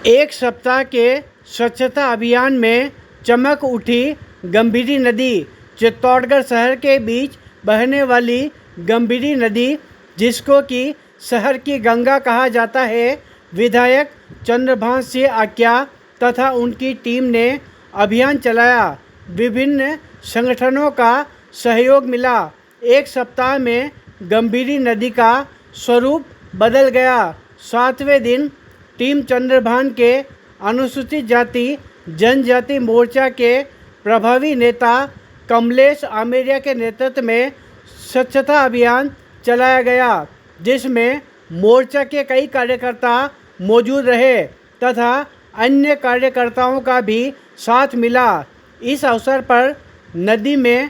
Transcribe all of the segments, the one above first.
एक सप्ताह के स्वच्छता अभियान में चमक उठी गंभीरी नदी। चित्तौड़गढ़ शहर के बीच बहने वाली गंभीरी नदी, जिसको कि शहर की गंगा कहा जाता है, विधायक चंद्रभान सिंह आक्या तथा उनकी टीम ने अभियान चलाया। विभिन्न संगठनों का सहयोग मिला। एक सप्ताह में गंभीरी नदी का स्वरूप बदल गया। 7वें दिन टीम चंद्रभान के अनुसूचित जाति जनजाति मोर्चा के प्रभावी नेता कमलेश आमेरिया के नेतृत्व में स्वच्छता अभियान चलाया गया, जिसमें मोर्चा के कई कार्यकर्ता मौजूद रहे तथा अन्य कार्यकर्ताओं का भी साथ मिला। इस अवसर पर नदी में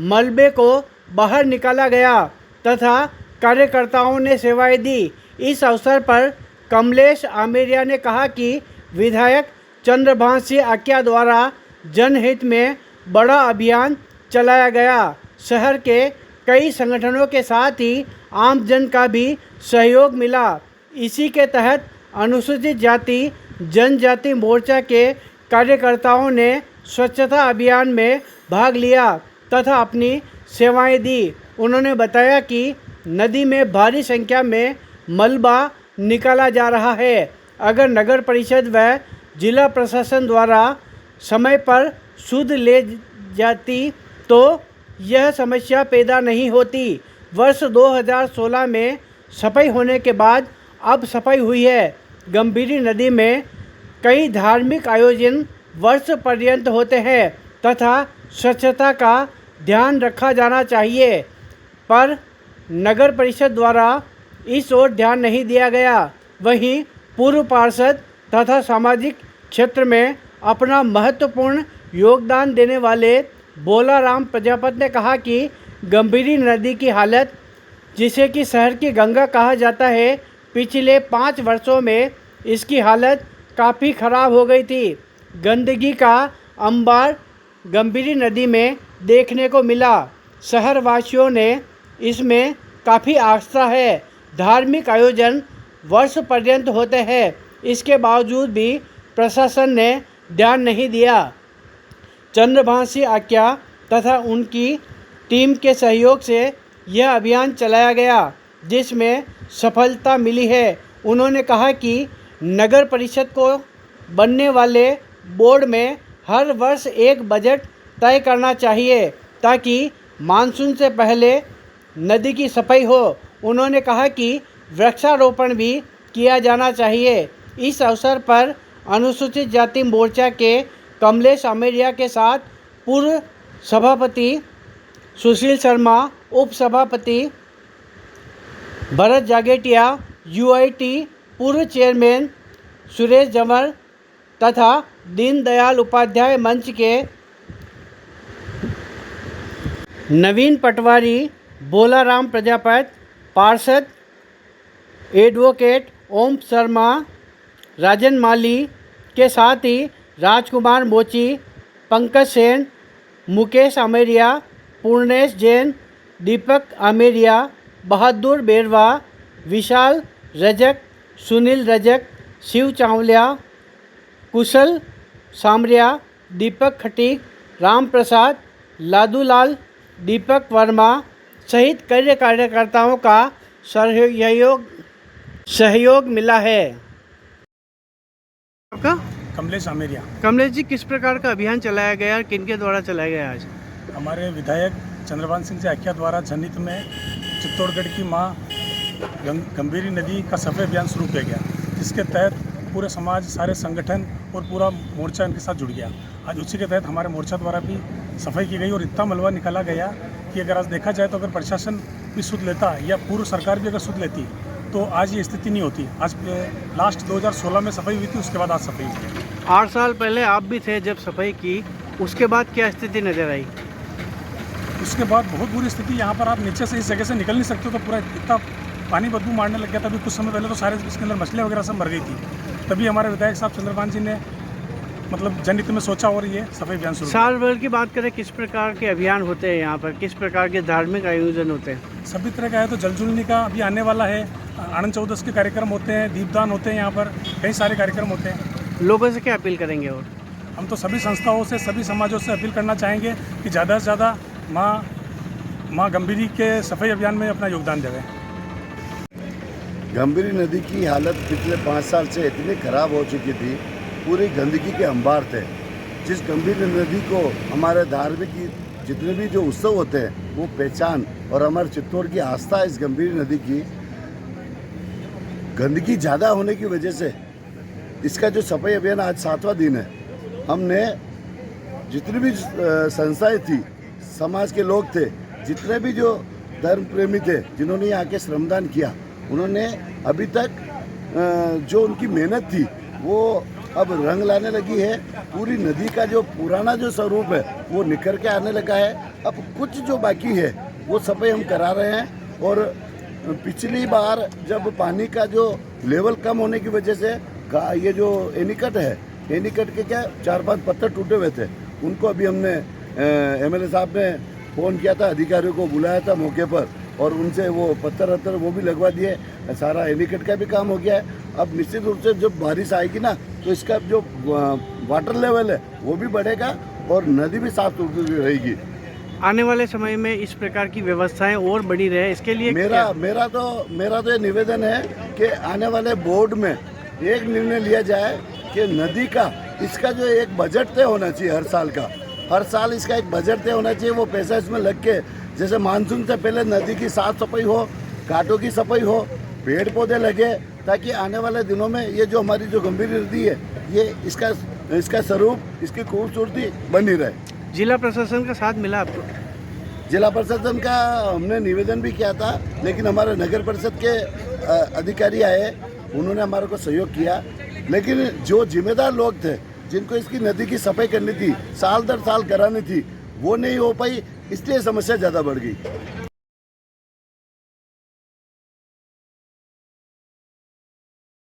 मलबे को बाहर निकाला गया तथा कार्यकर्ताओं ने सेवाएं दी। इस अवसर पर कमलेश आमेरिया ने कहा कि विधायक चंद्रभान सिंह आक्या द्वारा जनहित में बड़ा अभियान चलाया गया। शहर के कई संगठनों के साथ ही आम जन का भी सहयोग मिला। इसी के तहत अनुसूचित जाति जनजाति मोर्चा के कार्यकर्ताओं ने स्वच्छता अभियान में भाग लिया तथा अपनी सेवाएं दी। उन्होंने बताया कि नदी में भारी संख्या में मलबा निकाला जा रहा है। अगर नगर परिषद व जिला प्रशासन द्वारा समय पर सुध ले जाती तो यह समस्या पैदा नहीं होती। वर्ष 2016 में सफाई होने के बाद अब सफाई हुई है। गंभीरी नदी में कई धार्मिक आयोजन वर्ष पर्यंत होते हैं तथा स्वच्छता का ध्यान रखा जाना चाहिए, पर नगर परिषद द्वारा इस ओर ध्यान नहीं दिया गया। वहीं पूर्व पार्षद तथा सामाजिक क्षेत्र में अपना महत्वपूर्ण योगदान देने वाले बोलाराम प्रजापति ने कहा कि गंभीरी नदी की हालत, जिसे कि शहर की गंगा कहा जाता है, पिछले 5 वर्षों में इसकी हालत काफ़ी ख़राब हो गई थी। गंदगी का अंबार गंभीरी नदी में देखने को मिला। शहरवासियों ने इसमें काफ़ी आस्था है। धार्मिक आयोजन वर्ष पर्यंत होते हैं, इसके बावजूद भी प्रशासन ने ध्यान नहीं दिया। चंद्रभान सिंह आक्या तथा उनकी टीम के सहयोग से यह अभियान चलाया गया, जिसमें सफलता मिली है। उन्होंने कहा कि नगर परिषद को बनने वाले बोर्ड में हर वर्ष एक बजट तय करना चाहिए ताकि मानसून से पहले नदी की सफाई हो। उन्होंने कहा कि वृक्षारोपण भी किया जाना चाहिए। इस अवसर पर अनुसूचित जाति मोर्चा के कमलेश आमेरिया के साथ पूर्व सभापति सुशील शर्मा, उप सभापति भरत जागेटिया, यूआईटी पूर्व चेयरमैन सुरेश जमर तथा दीनदयाल उपाध्याय मंच के नवीन पटवारी, बोलाराम प्रजापति, पार्षद एडवोकेट ओम शर्मा, राजन माली के साथ ही राजकुमार मोची, पंकज सेन, मुकेश आमेरिया, पूर्णेश जैन, दीपक आमेरिया, बहादुर बेरवा, विशाल रजक, सुनील रजक, शिव चावलिया, कुशल सामरिया, दीपक खटीक, राम प्रसाद, लादूलाल, दीपक वर्मा सहित कई कार्यकर्ताओं का सहयोग मिला है। आपका कमलेश आमेरिया। कमलेश जी, किस प्रकार का अभियान चलाया गया और किनके द्वारा चलाया गया आज? हमारे विधायक चंद्रभान सिंह आक्या द्वारा जनहित में चित्तौड़गढ़ की मां गंभीरी नदी का सफाई अभियान शुरू किया गया, जिसके तहत पूरे समाज, सारे संगठन और पूरा मोर्चा इनके साथ जुड़ गया। आज उसी के तहत हमारे मोर्चा द्वारा भी सफाई की गई और इतना मलबा निकाला गया कि अगर आज देखा जाए तो अगर प्रशासन भी सुध लेता या पूर्व सरकार भी अगर सुध लेती तो आज ये स्थिति नहीं होती। आज लास्ट 2016 में सफाई हुई थी, उसके बाद आज सफाई हुई। 8 साल पहले आप भी थे जब सफाई की, उसके बाद क्या स्थिति नजर आई? उसके बाद बहुत बुरी स्थिति। यहाँ पर आप नीचे से इस जगह से निकल नहीं सकते हो, तो पूरा इतना पानी बदबू मारने लग गया था। अभी कुछ समय पहले तो सारे इसके अंदर मछलियाँ वगैरह सब मर गई थी। तभी हमारे विधायक साहब चंद्रभान जी ने मतलब जनहित में सोचा और ये सफाई अभियान शुरू। साल भर की बात करें, किस प्रकार के अभियान होते हैं यहाँ पर, किस प्रकार के धार्मिक आयोजन होते हैं? सभी तरह का है। तो जल जुलनी का अभी आने वाला है, आनंद चौदस के कार्यक्रम होते हैं, दीपदान होते हैं, यहाँ पर कई सारे कार्यक्रम होते हैं। लोगों से क्या अपील करेंगे? और हम तो सभी संस्थाओं से, सभी समाजों से अपील करना चाहेंगे कि ज़्यादा से ज़्यादा माँ गंभीरी के सफाई अभियान में अपना योगदान देवें। गंभीरी नदी की हालत पिछले 5 साल से इतनी खराब हो चुकी थी, पूरी गंदगी के अंबार थे। जिस गंभीरी नदी को हमारे धार्मिक जितने भी जो उत्सव होते हैं वो पहचान, और हमारे चित्तौड़ की आस्था है इस गंभीरी नदी की। गंदगी ज़्यादा होने की वजह से इसका जो सफाई अभियान आज 7वां दिन है, हमने जितनी भी संस्थाएं थी, समाज के लोग थे, जितने भी जो धर्म प्रेमी थे, जिन्होंने यहाँ के श्रमदान किया, उन्होंने अभी तक जो उनकी मेहनत थी वो अब रंग लाने लगी है। पूरी नदी का जो पुराना जो स्वरूप है वो निखर के आने लगा है। अब कुछ जो बाकी है वो सफाई हम करा रहे हैं। और पिछली बार जब पानी का जो लेवल कम होने की वजह से ये जो एनीकट है, एनीकट के क्या 4-5 पत्थर टूटे हुए थे, उनको अभी हमने एमएलए साहब ने फ़ोन किया था, अधिकारियों को बुलाया था मौके पर, और उनसे वो पत्थर वो भी लगवा दिए। सारा एनीकट का भी काम हो गया है। अब निश्चित रूप से जब बारिश आएगी ना, तो इसका जो वाटर लेवल है वो भी बढ़ेगा और नदी भी साफ सुथरी रहेगी। आने वाले समय में इस प्रकार की व्यवस्थाएं और बढ़ी रहे, इसके लिए मेरा तो ये निवेदन है कि आने वाले बोर्ड में एक निर्णय लिया जाए कि नदी का इसका जो एक बजट तय होना चाहिए हर साल इसका एक बजट तय होना चाहिए। वो पैसा इसमें लग के, जैसे मानसून से पहले नदी की साफ सफाई हो, घाटों की सफाई हो, पेड़ पौधे लगे, ताकि आने वाले दिनों में ये जो हमारी जो गंभीरी नदी है, ये इसका स्वरूप, इसकी खूबसूरती बनी रहे। जिला प्रशासन का साथ मिला आपको? जिला प्रशासन का हमने निवेदन भी किया था, लेकिन हमारे नगर परिषद के अधिकारी आए, उन्होंने हमारे को सहयोग किया। लेकिन जो जिम्मेदार लोग थे, जिनको इसकी नदी की सफाई करनी थी, साल दर साल करानी थी, वो नहीं हो पाई, इसलिए समस्या ज़्यादा बढ़ गई।